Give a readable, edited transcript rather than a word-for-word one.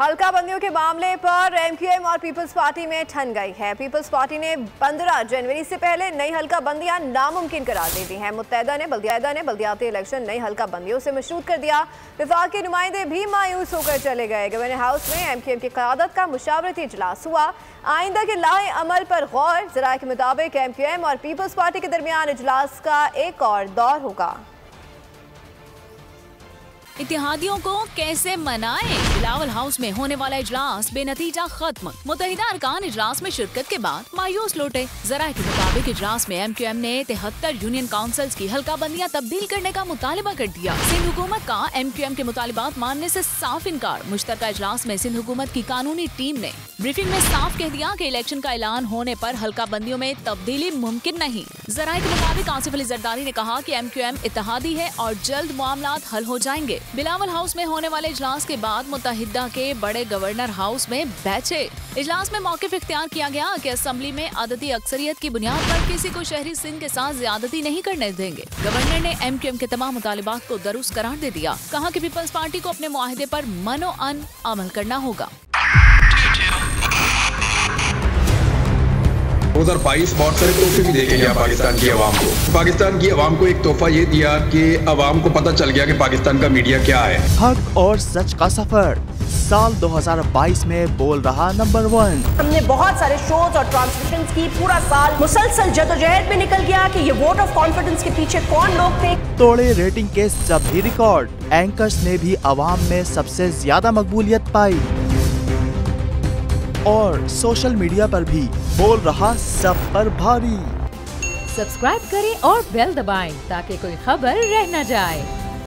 हल्का बंदियों के मामले पर एमक्यूएम और पीपल्स पार्टी में ठन गई है। पीपल्स पार्टी ने 15 जनवरी से पहले नई हल्का बंदियां नामुमकिन करार दे दी हैं। मुत्तहदा ने बल्दियाती इलेक्शन नई हल्का बंदियों से मशरूत कर दिया। विफाक के नुमाइंदे भी मायूस होकर चले गए। गवर्नर हाउस में एमक्यूएम की क़यादत का मुशावरती इजलास हुआ। आइंदा के लाए अमल पर गौर। ज़राए के मुताबिक एमक्यूएम और पीपल्स पार्टी के दरमियान इजलास का एक और दौर होगा। इत्तेहादियों को कैसे मनाएं? बिलावल हाउस में होने वाला इजलास बेनतीजा खत्म। मुत्तहिदा अरकान इजलास में शिरकत के बाद मायूस लौटे। ज़राए के मुताबिक इजलास में एमक्यूएम ने 73 यूनियन काउंसिल्स की हल्का बंदियां तब्दील करने का मुतालिबा कर दिया। सिंध हुकूमत का एमक्यूएम के मुतालिबात मानने से साफ इनकार। मुश्तरका इजलास में सिंध हुकूमत की कानूनी टीम ने ब्रीफिंग में साफ कह दिया कि इलेक्शन का ऐलान होने पर हल्का बंदियों में तब्दीली मुमकिन नहीं। ज़राए के मुताबिक आसिफ अली जरदारी ने कहा कि एमक्यूएम इत्तेहादी है और जल्द मामलात हल हो जाएंगे। बिलावल हाउस में होने वाले इजलास के बाद मुत्तहिदा के बड़े गवर्नर हाउस में बैठे। इजलास में मौक़िफ़ इख्तियार किया गया कि असेंबली में अददी अक्सरियत की बुनियाद पर किसी को शहरी सिंध के साथ ज्यादती नहीं करने देंगे। गवर्नर ने एमक्यूएम के तमाम मुतालिबात को दुरुस्त करार दे दिया। कहा कि पीपल्स पार्टी को अपने मुआहिदे पर मनो अन अमल करना होगा। 2022 बहुत सारे तोहफे भी देखे गया पाकिस्तान की आवाम को। पाकिस्तान की आवाम को एक तोहफा ये दिया कि आवाम को पता चल गया कि पाकिस्तान का मीडिया क्या है। हक और सच का सफर साल 2022 में बोल रहा नंबर 1। हमने बहुत सारे शोज और ट्रांसमिशंस की। पूरा साल मुसलसल जदोजहद में निकल गया कि ये वोट ऑफ कॉन्फिडेंस के पीछे कौन लोग थे। तोड़े रेटिंग के सभी रिकॉर्ड। एंकर्स ने भी आवाम में सबसे ज्यादा मकबूलियत पाई और सोशल मीडिया पर भी बोल रहा सब पर भारी। सब्सक्राइब करें और बेल दबाएं ताकि कोई खबर रह न जाए।